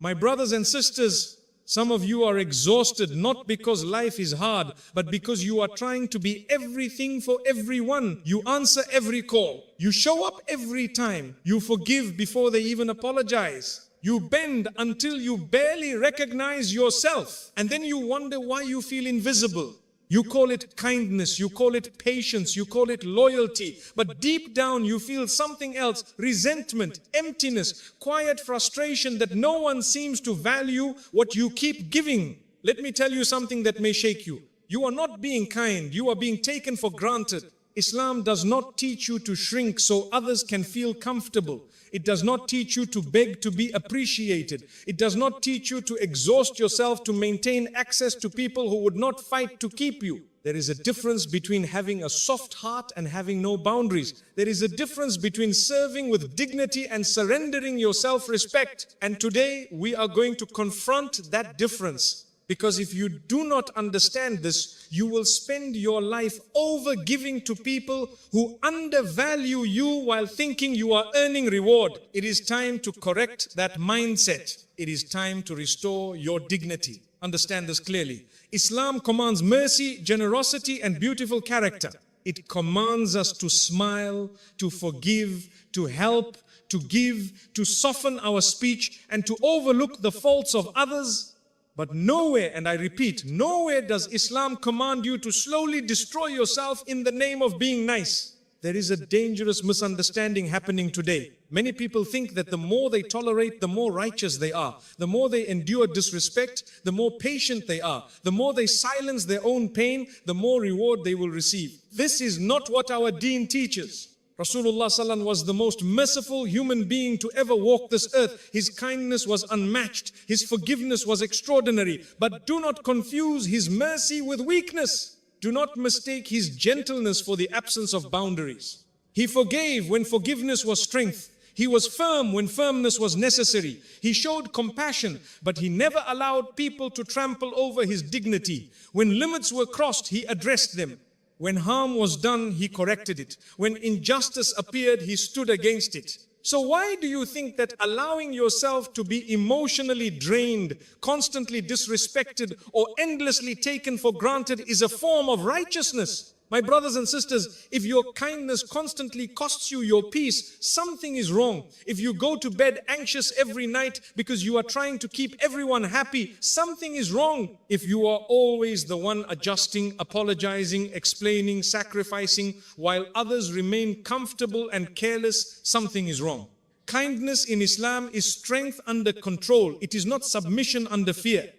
My brothers and sisters, some of you are exhausted not because life is hard, but because you are trying to be everything for everyone. You answer every call. You show up every time. You forgive before they even apologize. You bend until you barely recognize yourself. And then you wonder why you feel invisible. You call it kindness, you call it patience, you call it loyalty. But deep down you feel something else, resentment, emptiness, quiet frustration that no one seems to value what you keep giving. Let me tell you something that may shake you. You are not being kind, you are being taken for granted. Islam does not teach you to shrink so others can feel comfortable. It does not teach you to beg to be appreciated. It does not teach you to exhaust yourself to maintain access to people who would not fight to keep you. There is a difference between having a soft heart and having no boundaries. There is a difference between serving with dignity and surrendering your self-respect. And today we are going to confront that difference. Because if you do not understand this, you will spend your life over giving to people who undervalue you while thinking you are earning reward. It is time to correct that mindset. It is time to restore your dignity. Understand this clearly. Islam commands mercy, generosity, and beautiful character. It commands us to smile, to forgive, to help, to give, to soften our speech, and to overlook the faults of others. But nowhere, and I repeat, nowhere does Islam command you to slowly destroy yourself in the name of being nice. There is a dangerous misunderstanding happening today. Many people think that the more they tolerate, the more righteous they are. The more they endure disrespect, the more patient they are. The more they silence their own pain, the more reward they will receive. This is not what our deen teaches. Rasulullah ﷺ was the most merciful human being to ever walk this earth. His kindness was unmatched. His forgiveness was extraordinary. But do not confuse his mercy with weakness. Do not mistake his gentleness for the absence of boundaries. He forgave when forgiveness was strength. He was firm when firmness was necessary. He showed compassion, but he never allowed people to trample over his dignity. When limits were crossed, he addressed them. When harm was done, he corrected it. When injustice appeared, he stood against it. So why do you think that allowing yourself to be emotionally drained, constantly disrespected, or endlessly taken for granted is a form of righteousness? My brothers and sisters, if your kindness constantly costs you your peace, something is wrong. If you go to bed anxious every night because you are trying to keep everyone happy, something is wrong. If you are always the one adjusting, apologizing, explaining, sacrificing, while others remain comfortable and careless, something is wrong. Kindness in Islam is strength under control. It is not submission under fear.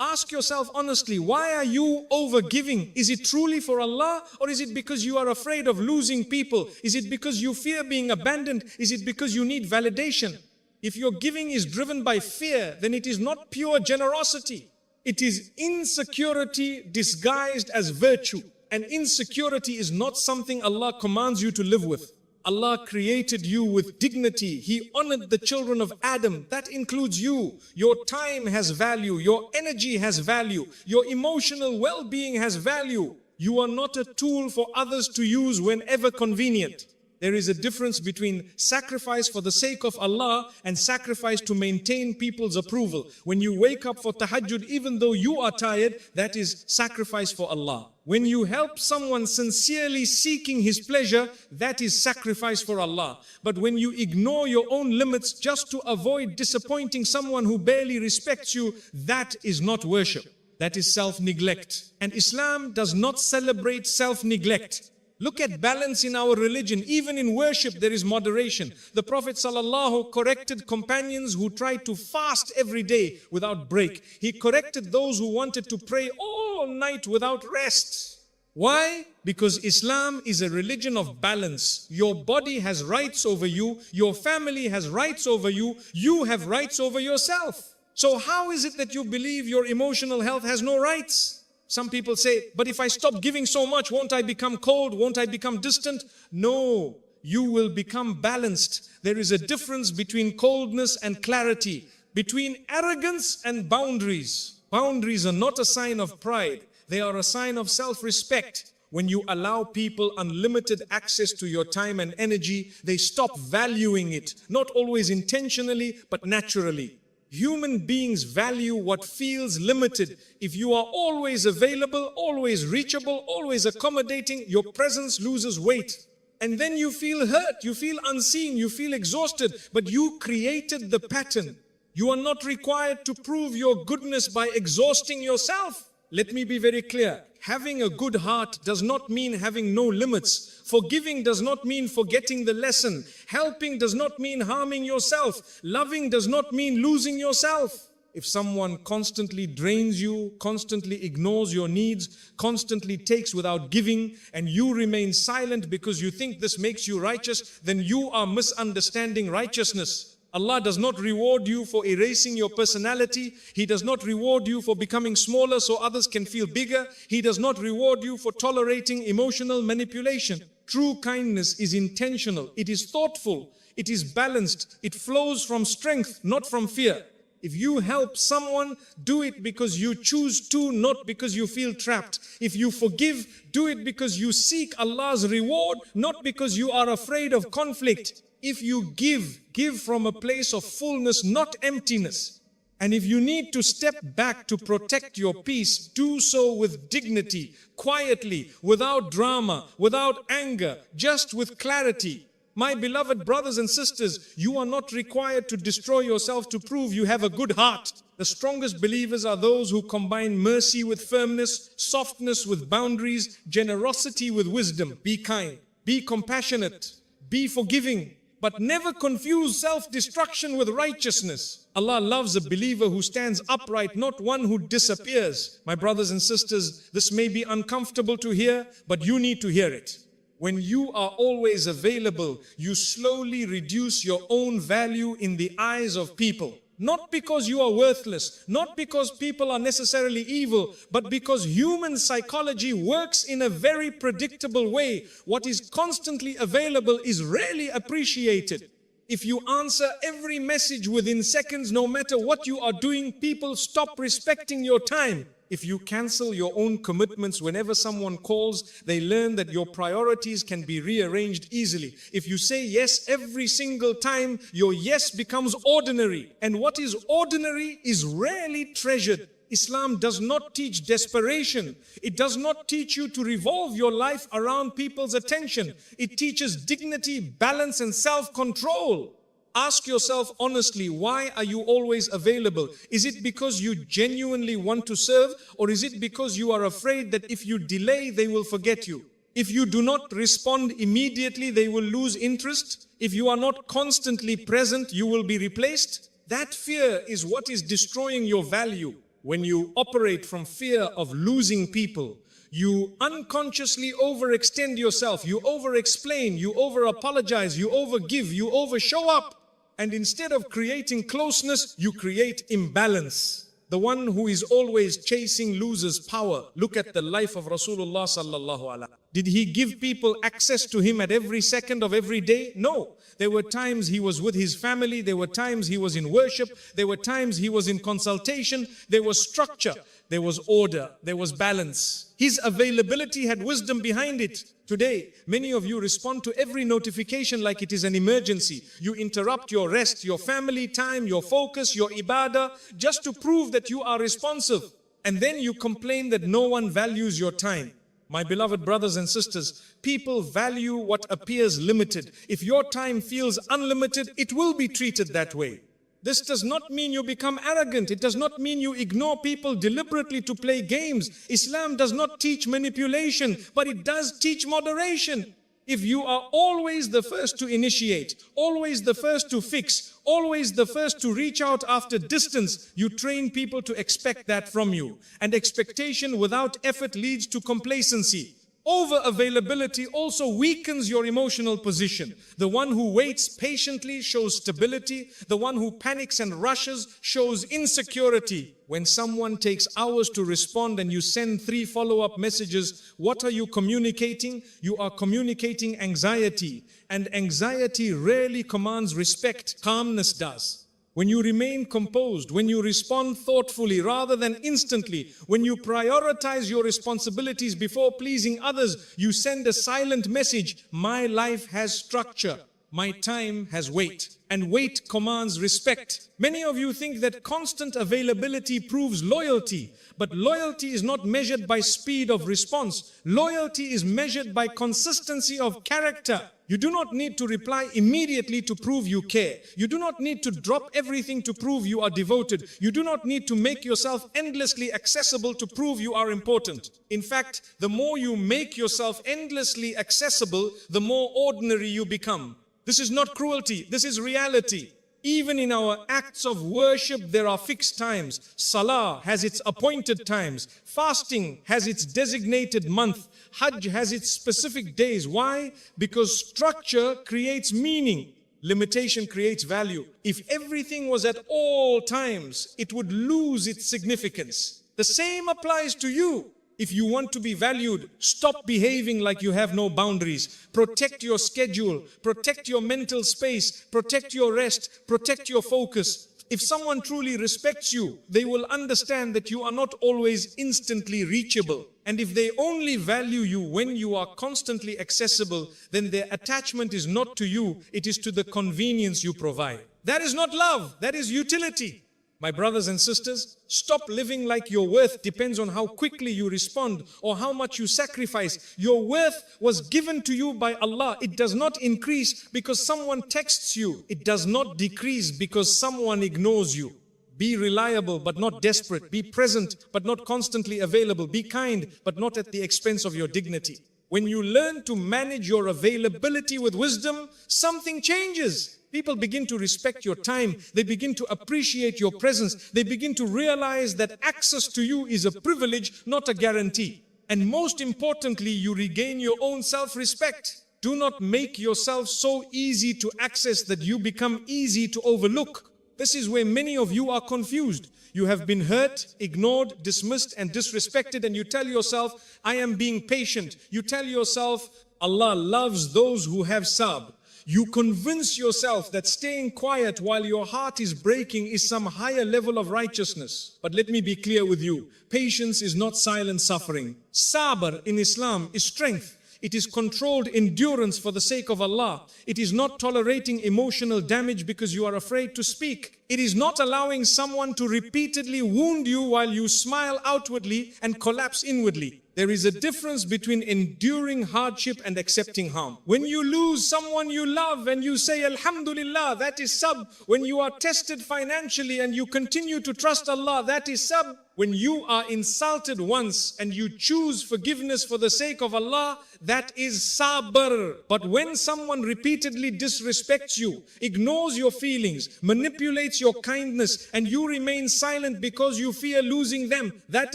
Ask yourself honestly, why are you overgiving? Is it truly for Allah, or is it because you are afraid of losing people? Is it because you fear being abandoned? Is it because you need validation? If your giving is driven by fear, then it is not pure generosity. It is insecurity disguised as virtue. And insecurity is not something Allah commands you to live with. Allah created you with dignity. He honored the children of Adam. That includes you. Your time has value. Your energy has value. Your emotional well-being has value. You are not a tool for others to use whenever convenient. There is a difference between sacrifice for the sake of Allah and sacrifice to maintain people's approval. When you wake up for tahajjud, even though you are tired, that is sacrifice for Allah. When you help someone sincerely seeking His pleasure, that is sacrifice for Allah. But when you ignore your own limits just to avoid disappointing someone who barely respects you, that is not worship. That is self-neglect. And Islam does not celebrate self-neglect. Look at balance in our religion. Even in worship, there is moderation. The Prophet ﷺ corrected companions who tried to fast every day without break. He corrected those who wanted to pray all night without rest. Why? Because Islam is a religion of balance. Your body has rights over you. Your family has rights over you. You have rights over yourself. So how is it that you believe your emotional health has no rights? Some people say, but if I stop giving so much, won't I become cold? Won't I become distant? No, you will become balanced. There is a difference between coldness and clarity, between arrogance and boundaries. Boundaries are not a sign of pride. They are a sign of self-respect. When you allow people unlimited access to your time and energy, they stop valuing it, not always intentionally, but naturally. Human beings value what feels limited. If you are always available, always reachable, always accommodating, your presence loses weight. And then you feel hurt, you feel unseen, you feel exhausted, but you created the pattern. You are not required to prove your goodness by exhausting yourself. Let me be very clear. Having a good heart does not mean having no limits. Forgiving does not mean forgetting the lesson. Helping does not mean harming yourself. Loving does not mean losing yourself. If someone constantly drains you, constantly ignores your needs, constantly takes without giving, and you remain silent because you think this makes you righteous, then you are misunderstanding righteousness. Allah does not reward you for erasing your personality. He does not reward you for becoming smaller so others can feel bigger. He does not reward you for tolerating emotional manipulation. True kindness is intentional. It is thoughtful. It is balanced. It flows from strength, not from fear. If you help someone, do it because you choose to, not because you feel trapped. If you forgive, do it because you seek Allah's reward, not because you are afraid of conflict. If you give from a place of fullness, not emptiness. And if you need to step back to protect your peace, do so with dignity, quietly, without drama, without anger, just with clarity. My beloved brothers and sisters, you are not required to destroy yourself to prove you have a good heart. The strongest believers are those who combine mercy with firmness, softness with boundaries, generosity with wisdom. Be kind, be compassionate, be forgiving, but never confuse self-destruction with righteousness. Allah loves a believer who stands upright, not one who disappears. My brothers and sisters, this may be uncomfortable to hear, but you need to hear it. When you are always available, you slowly reduce your own value in the eyes of people. Not because you are worthless, not because people are necessarily evil, but because human psychology works in a very predictable way. What is constantly available is rarely appreciated. If you answer every message within seconds, no matter what you are doing, people stop respecting your time. If you cancel your own commitments whenever someone calls, they learn that your priorities can be rearranged easily. If you say yes every single time, your yes becomes ordinary. And what is ordinary is rarely treasured. Islam does not teach desperation. It does not teach you to revolve your life around people's attention. It teaches dignity, balance, and self-control. Ask yourself honestly, why are you always available? Is it because you genuinely want to serve, or is it because you are afraid that if you delay, they will forget you? If you do not respond immediately, they will lose interest. If you are not constantly present, you will be replaced. That fear is what is destroying your value. When you operate from fear of losing people, you unconsciously overextend yourself, you over-explain, you over-apologize, you over-give, you over-show up. And instead of creating closeness, you create imbalance. The one who is always chasing loses power. Look at the life of Rasulullah sallallahu alaihi wasallam. Did he give people access to him at every second of every day? No. There were times he was with his family. There were times he was in worship. There were times he was in consultation. There was structure. There was order. There was balance. His availability had wisdom behind it. Today, many of you respond to every notification like it is an emergency. You interrupt your rest, your family time, your focus, your ibadah, just to prove that you are responsive. And then you complain that no one values your time. My beloved brothers and sisters, people value what appears limited. If your time feels unlimited, it will be treated that way. This does not mean you become arrogant. It does not mean you ignore people deliberately to play games. Islam does not teach manipulation, but it does teach moderation. If you are always the first to initiate, always the first to fix, always the first to reach out after distance, you train people to expect that from you. And expectation without effort leads to complacency. Over-availability also weakens your emotional position. The one who waits patiently shows stability. The one who panics and rushes shows insecurity. When someone takes hours to respond and you send 3 follow-up messages, what are you communicating? You are communicating anxiety. And anxiety rarely commands respect. Calmness does. When you remain composed, when you respond thoughtfully rather than instantly, when you prioritize your responsibilities before pleasing others, you send a silent message: my life has structure, my time has weight. and wait commands respect. Many of you think that constant availability proves loyalty, but loyalty is not measured by speed of response. Loyalty is measured by consistency of character. You do not need to reply immediately to prove you care. You do not need to drop everything to prove you are devoted. You do not need to make yourself endlessly accessible to prove you are important. In fact, the more you make yourself endlessly accessible, the more ordinary you become. This is not cruelty, this is reality. Even in our acts of worship, there are fixed times. Salah has its appointed times. Fasting has its designated month. Hajj has its specific days. Why? Because structure creates meaning. Limitation creates value. If everything was at all times, it would lose its significance. The same applies to you. If you want to be valued, stop behaving like you have no boundaries. Protect your schedule, protect your mental space, protect your rest, protect your focus. If someone truly respects you, they will understand that you are not always instantly reachable. And if they only value you when you are constantly accessible, then their attachment is not to you, it is to the convenience you provide. That is not love, that is utility. My brothers and sisters, stop living like your worth depends on how quickly you respond or how much you sacrifice. Your worth was given to you by Allah. It does not increase because someone texts you. It does not decrease because someone ignores you. Be reliable but not desperate. Be present but not constantly available. Be kind but not at the expense of your dignity. When you learn to manage your availability with wisdom, something changes. People begin to respect your time. They begin to appreciate your presence. They begin to realize that access to you is a privilege, not a guarantee. And most importantly, you regain your own self-respect. Do not make yourself so easy to access that you become easy to overlook. This is where many of you are confused. You have been hurt, ignored, dismissed, and disrespected, and you tell yourself, I am being patient. You tell yourself, Allah loves those who have sabr. You convince yourself that staying quiet while your heart is breaking is some higher level of righteousness. But let me be clear with you. Patience is not silent suffering. Sabr in Islam is strength. It is controlled endurance for the sake of Allah. It is not tolerating emotional damage because you are afraid to speak. It is not allowing someone to repeatedly wound you while you smile outwardly and collapse inwardly. There is a difference between enduring hardship and accepting harm. When you lose someone you love and you say Alhamdulillah, that is sabr. When you are tested financially and you continue to trust Allah, that is sabr. When you are insulted once and you choose forgiveness for the sake of Allah, that is sabr. But when someone repeatedly disrespects you, ignores your feelings, manipulates your kindness, and you remain silent because you fear losing them, that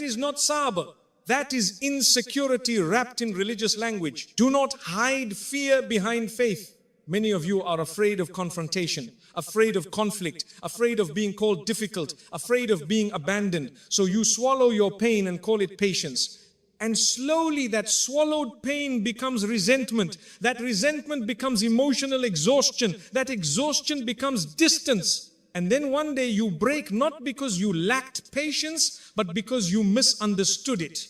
is not sabr. That is insecurity wrapped in religious language. Do not hide fear behind faith. Many of you are afraid of confrontation, afraid of conflict, afraid of being called difficult, afraid of being abandoned. So you swallow your pain and call it patience. And slowly that swallowed pain becomes resentment. That resentment becomes emotional exhaustion. That exhaustion becomes distance. And then one day you break not because you lacked patience, but because you misunderstood it.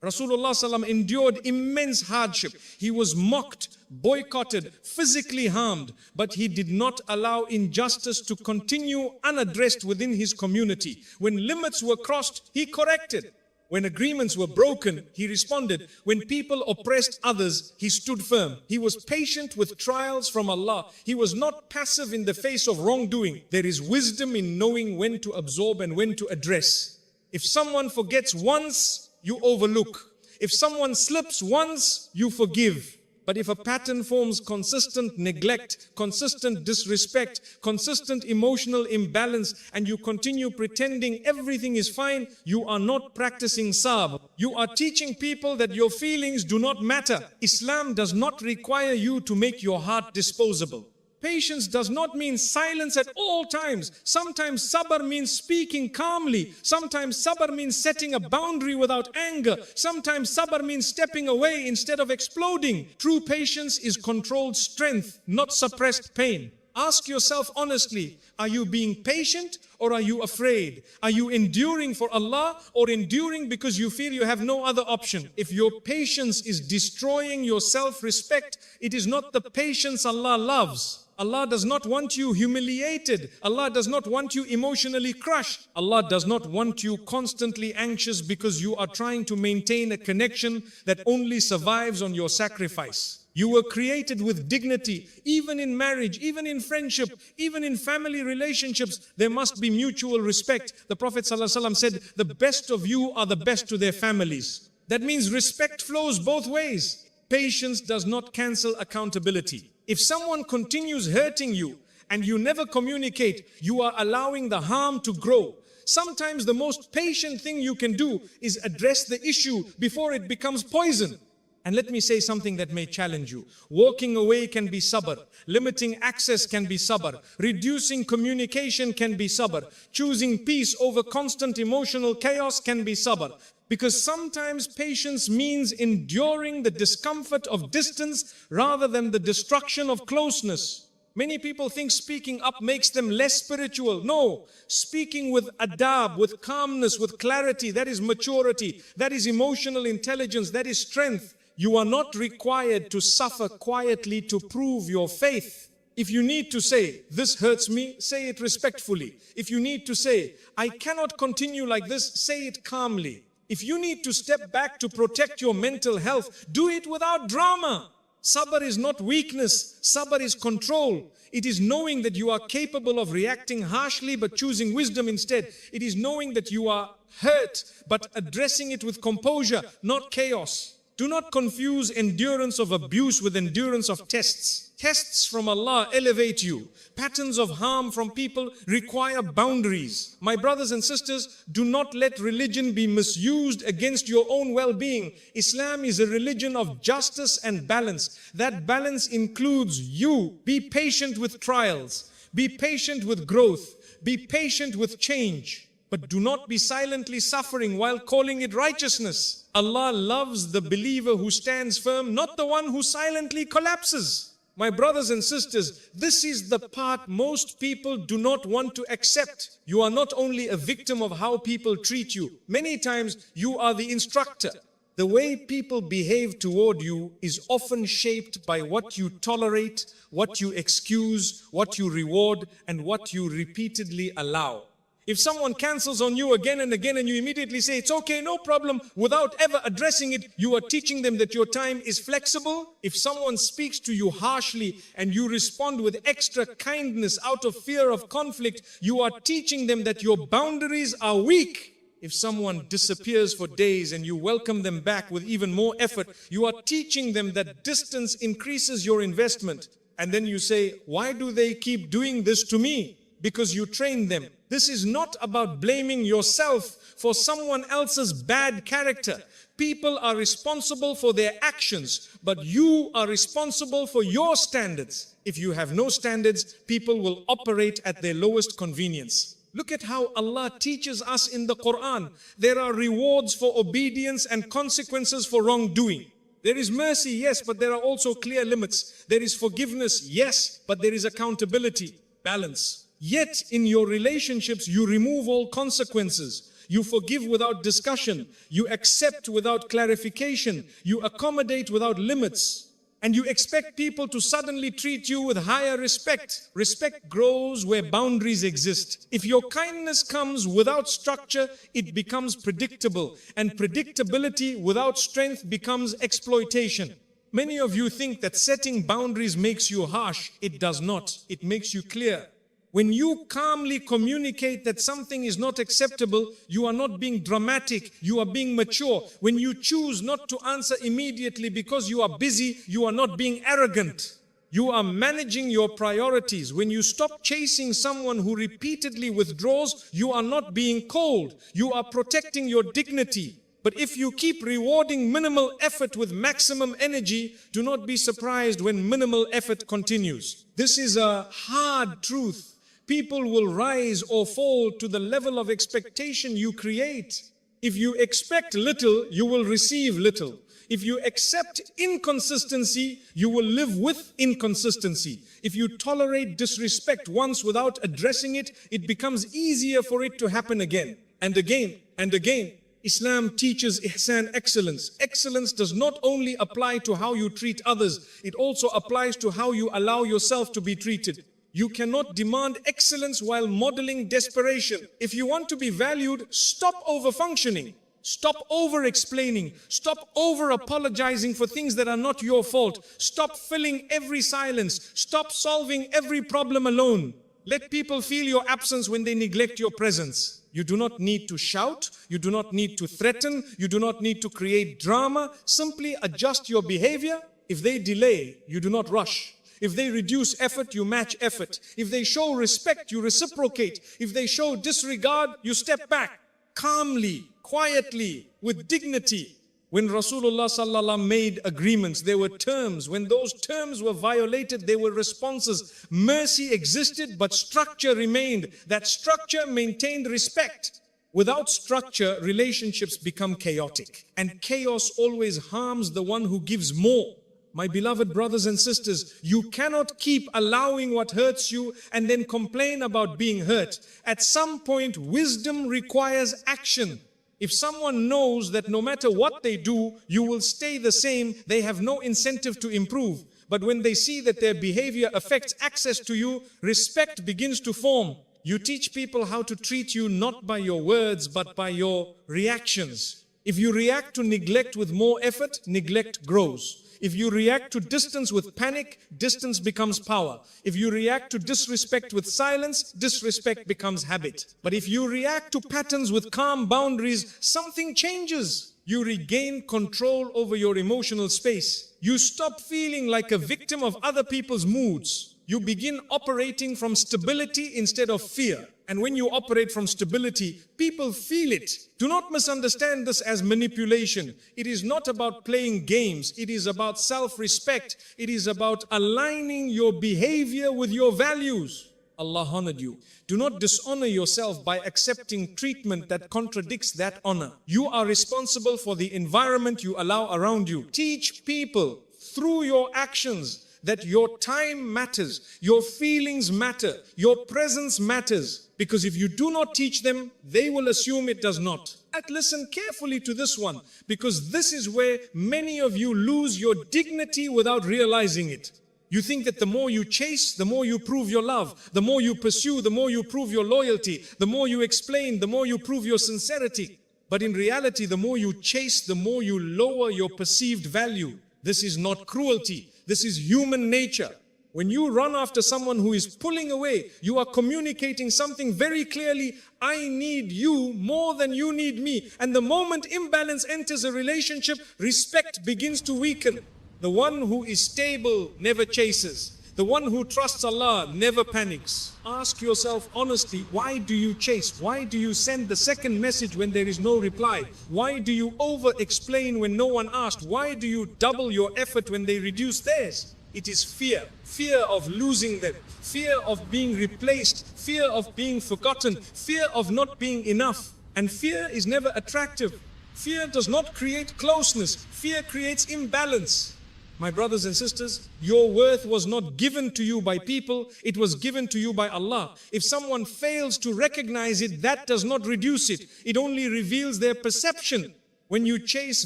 Rasulullah ﷺ endured immense hardship. He was mocked, boycotted, physically harmed, but he did not allow injustice to continue unaddressed within his community. When limits were crossed, he corrected. When agreements were broken, he responded. When people oppressed others, he stood firm. He was patient with trials from Allah. He was not passive in the face of wrongdoing. There is wisdom in knowing when to absorb and when to address. If someone forgets once, you overlook. If someone slips once, you forgive. But if a pattern forms consistent neglect, consistent disrespect, consistent emotional imbalance, and you continue pretending everything is fine, you are not practicing sabr. You are teaching people that your feelings do not matter. Islam does not require you to make your heart disposable. Patience does not mean silence at all times. Sometimes sabr means speaking calmly. Sometimes sabr means setting a boundary without anger. Sometimes sabr means stepping away instead of exploding. True patience is controlled strength, not suppressed pain. Ask yourself honestly, are you being patient or are you afraid? Are you enduring for Allah or enduring because you feel you have no other option? If your patience is destroying your self-respect, it is not the patience Allah loves. Allah does not want you humiliated. Allah does not want you emotionally crushed. Allah does not want you constantly anxious because you are trying to maintain a connection that only survives on your sacrifice. You were created with dignity. Even in marriage, even in friendship, even in family relationships, there must be mutual respect. The Prophet ﷺ said, the best of you are the best to their families. That means respect flows both ways. Patience does not cancel accountability. If someone continues hurting you and you never communicate, you are allowing the harm to grow. Sometimes the most patient thing you can do is address the issue before it becomes poison. And let me say something that may challenge you. Walking away can be sabr. Limiting access can be sabr. Reducing communication can be sabr. Choosing peace over constant emotional chaos can be sabr. Because sometimes patience means enduring the discomfort of distance rather than the destruction of closeness. Many people think speaking up makes them less spiritual. No, speaking with adab, with calmness, with clarity, that is maturity, that is emotional intelligence, that is strength. You are not required to suffer quietly to prove your faith. If you need to say, this hurts me, say it respectfully. If you need to say, I cannot continue like this, say it calmly. If you need to step back to protect your mental health, do it without drama. Sabr is not weakness, sabr is control. It is knowing that you are capable of reacting harshly but choosing wisdom instead. It is knowing that you are hurt but addressing it with composure, not chaos. Do not confuse endurance of abuse with endurance of tests. Tests from Allah elevate you. Patterns of harm from people require boundaries. My brothers and sisters, do not let religion be misused against your own well-being. Islam is a religion of justice and balance. That balance includes you. Be patient with trials. Be patient with growth. Be patient with change. But do not be silently suffering while calling it righteousness. Allah loves the believer who stands firm, not the one who silently collapses. My brothers and sisters, this is the part most people do not want to accept. You are not only a victim of how people treat you. Many times you are the instructor. The way people behave toward you is often shaped by what you tolerate, what you excuse, what you reward, and what you repeatedly allow. If someone cancels on you again and again and you immediately say, it's okay, no problem, without ever addressing it, you are teaching them that your time is flexible. If someone speaks to you harshly and you respond with extra kindness out of fear of conflict, you are teaching them that your boundaries are weak. If someone disappears for days and you welcome them back with even more effort, you are teaching them that distance increases your investment. And then you say, why do they keep doing this to me? Because you trained them. This is not about blaming yourself for someone else's bad character. People are responsible for their actions, but you are responsible for your standards. If you have no standards, people will operate at their lowest convenience. Look at how Allah teaches us in the Quran. There are rewards for obedience and consequences for wrongdoing. There is mercy, yes, but there are also clear limits. There is forgiveness, yes, but there is accountability, balance. Yet in your relationships, you remove all consequences. You forgive without discussion. You accept without clarification. You accommodate without limits. And you expect people to suddenly treat you with higher respect. Respect grows where boundaries exist. If your kindness comes without structure, it becomes predictable. And predictability without strength becomes exploitation. Many of you think that setting boundaries makes you harsh. It does not. It makes you clear. When you calmly communicate that something is not acceptable, you are not being dramatic, you are being mature. When you choose not to answer immediately because you are busy, you are not being arrogant. You are managing your priorities. When you stop chasing someone who repeatedly withdraws, you are not being cold. You are protecting your dignity. But if you keep rewarding minimal effort with maximum energy, do not be surprised when minimal effort continues. This is a hard truth. People will rise or fall to the level of expectation you create. If you expect little, you will receive little. If you accept inconsistency, you will live with inconsistency. If you tolerate disrespect once without addressing it, it becomes easier for it to happen again and again and again. Islam teaches ihsan, excellence. Excellence does not only apply to how you treat others, it also applies to how you allow yourself to be treated. You cannot demand excellence while modeling desperation. If you want to be valued, stop over-functioning. Stop over-explaining. Stop over-apologizing for things that are not your fault. Stop filling every silence. Stop solving every problem alone. Let people feel your absence when they neglect your presence. You do not need to shout. You do not need to threaten. You do not need to create drama. Simply adjust your behavior. If they delay, you do not rush. If they reduce effort, you match effort. If they show respect, you reciprocate. If they show disregard, you step back. Calmly, quietly, with dignity. When Rasulullah sallallahu made agreements, there were terms. When those terms were violated, there were responses. Mercy existed, but structure remained. That structure maintained respect. Without structure, relationships become chaotic. And chaos always harms the one who gives more. My beloved brothers and sisters, you cannot keep allowing what hurts you and then complain about being hurt. At some point, wisdom requires action. If someone knows that no matter what they do, you will stay the same, they have no incentive to improve. But when they see that their behavior affects access to you, respect begins to form. You teach people how to treat you not by your words, but by your reactions. If you react to neglect with more effort, neglect grows. If you react to distance with panic, distance becomes power. If you react to disrespect with silence, disrespect becomes habit. But if you react to patterns with calm boundaries, something changes. You regain control over your emotional space. You stop feeling like a victim of other people's moods. You begin operating from stability instead of fear. And when you operate from stability, people feel it. Do not misunderstand this as manipulation. It is not about playing games. It is about self-respect. It is about aligning your behavior with your values. Allah honored you. Do not dishonor yourself by accepting treatment that contradicts that honor. You are responsible for the environment you allow around you. Teach people through your actions that your time matters, your feelings matter, your presence matters. Because if you do not teach them, they will assume it does not. And listen carefully to this one, because this is where many of you lose your dignity without realizing it. You think that the more you chase, the more you prove your love. The more you pursue, the more you prove your loyalty. The more you explain, the more you prove your sincerity. But in reality, the more you chase, the more you lower your perceived value. This is not cruelty. This is human nature. When you run after someone who is pulling away, you are communicating something very clearly. I need you more than you need me. And the moment imbalance enters a relationship, respect begins to weaken. The one who is stable never chases. The one who trusts Allah never panics. Ask yourself honestly, why do you chase? Why do you send the second message when there is no reply? Why do you over-explain when no one asked? Why do you double your effort when they reduce theirs? It is fear. Fear of losing them. Fear of being replaced. Fear of being forgotten. Fear of not being enough. And fear is never attractive. Fear does not create closeness. Fear creates imbalance. My brothers and sisters, your worth was not given to you by people, it was given to you by Allah. If someone fails to recognize it, that does not reduce it. It only reveals their perception. When you chase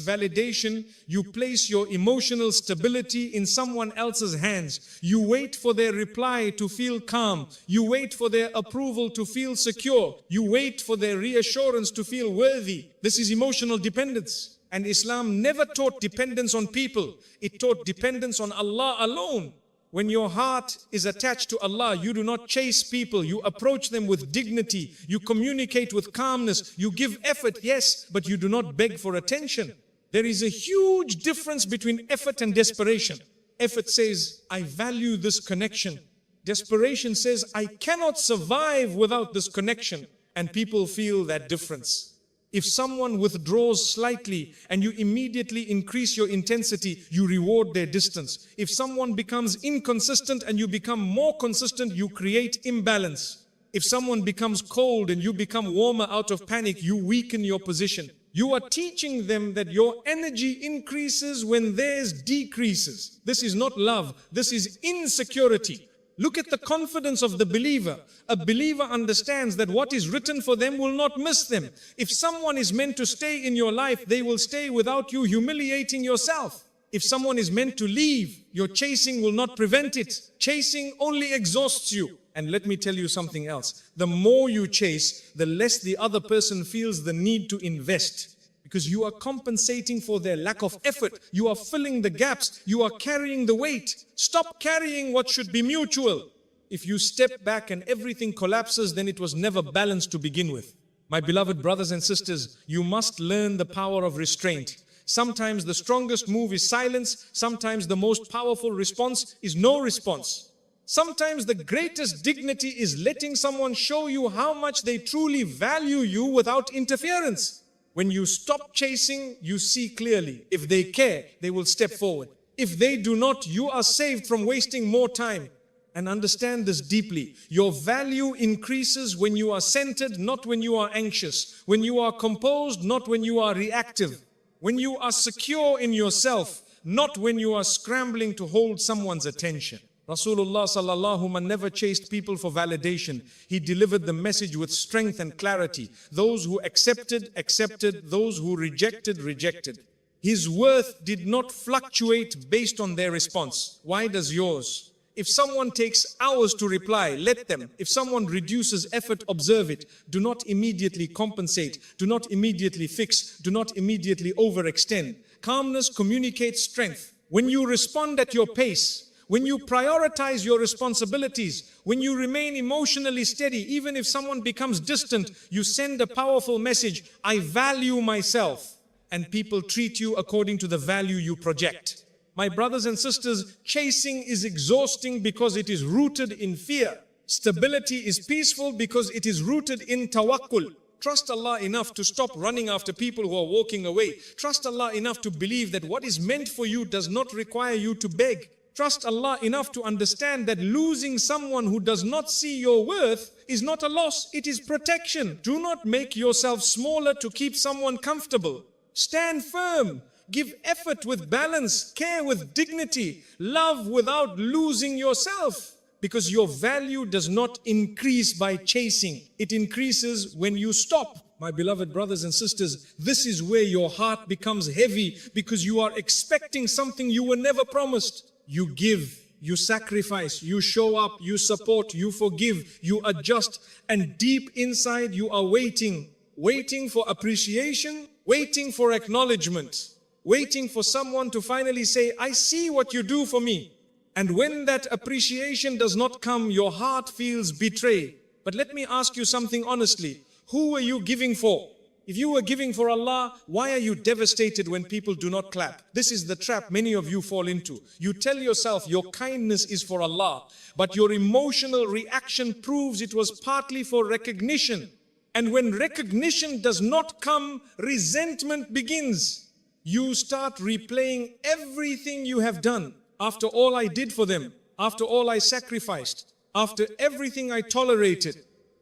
validation, you place your emotional stability in someone else's hands. You wait for their reply to feel calm. You wait for their approval to feel secure. You wait for their reassurance to feel worthy. This is emotional dependence. And Islam never taught dependence on people. It taught dependence on Allah alone. When your heart is attached to Allah, you do not chase people. You approach them with dignity. You communicate with calmness. You give effort, yes, but you do not beg for attention. There is a huge difference between effort and desperation. Effort says, I value this connection. Desperation says, I cannot survive without this connection. And people feel that difference. If someone withdraws slightly and you immediately increase your intensity, you reward their distance. If someone becomes inconsistent and you become more consistent, you create imbalance. If someone becomes cold and you become warmer out of panic, you weaken your position. You are teaching them that your energy increases when theirs decreases. This is not love. This is insecurity. Look at the confidence of the believer. A believer understands that what is written for them will not miss them. If someone is meant to stay in your life, they will stay without you humiliating yourself. If someone is meant to leave, your chasing will not prevent it. Chasing only exhausts you. And let me tell you something else. The more you chase, the less the other person feels the need to invest. Because you are compensating for their lack of effort. You are filling the gaps. You are carrying the weight. Stop carrying what should be mutual. If you step back and everything collapses, then it was never balanced to begin with. My beloved brothers and sisters, you must learn the power of restraint. Sometimes the strongest move is silence. Sometimes the most powerful response is no response. Sometimes the greatest dignity is letting someone show you how much they truly value you without interference. When you stop chasing, you see clearly. If they care, they will step forward. If they do not, you are saved from wasting more time. And understand this deeply. Your value increases when you are centered, not when you are anxious. When you are composed, not when you are reactive. When you are secure in yourself, not when you are scrambling to hold someone's attention. Rasulullah sallallahu alaihi never chased people for validation. He delivered the message with strength and clarity. Those who accepted, accepted. Those who rejected, rejected. His worth did not fluctuate based on their response. Why does yours? If someone takes hours to reply, let them. If someone reduces effort, observe it. Do not immediately compensate. Do not immediately fix. Do not immediately overextend. Calmness communicates strength. When you respond at your pace, when you prioritize your responsibilities, when you remain emotionally steady, even if someone becomes distant, you send a powerful message, I value myself. And people treat you according to the value you project. My brothers and sisters, chasing is exhausting because it is rooted in fear. Stability is peaceful because it is rooted in tawakkul. Trust Allah enough to stop running after people who are walking away. Trust Allah enough to believe that what is meant for you does not require you to beg. Trust Allah enough to understand that losing someone who does not see your worth is not a loss, it is protection. Do not make yourself smaller to keep someone comfortable. Stand firm. Give effort with balance, care with dignity, love without losing yourself. Because your value does not increase by chasing. It increases when you stop. My beloved brothers and sisters, this is where your heart becomes heavy because you are expecting something you were never promised. You give, you sacrifice, you show up, you support, you forgive, you adjust, and deep inside you are waiting for appreciation, waiting for acknowledgement, waiting for someone to finally say, I see what you do for me. And when that appreciation does not come, your heart feels betrayed. But let me ask you something honestly. Who were you giving for? If you were giving for Allah, why are you devastated when people do not clap? This is the trap many of you fall into. You tell yourself your kindness is for Allah, but your emotional reaction proves it was partly for recognition. And when recognition does not come, resentment begins. You start replaying everything you have done. After all I did for them, after all I sacrificed, after everything I tolerated.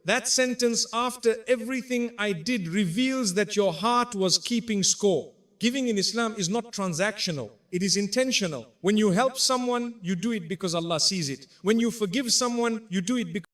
That sentence, after everything I did, reveals that your heart was keeping score. Giving in Islam is not transactional. It is intentional. When you help someone, you do it because Allah sees it. When you forgive someone, you do it because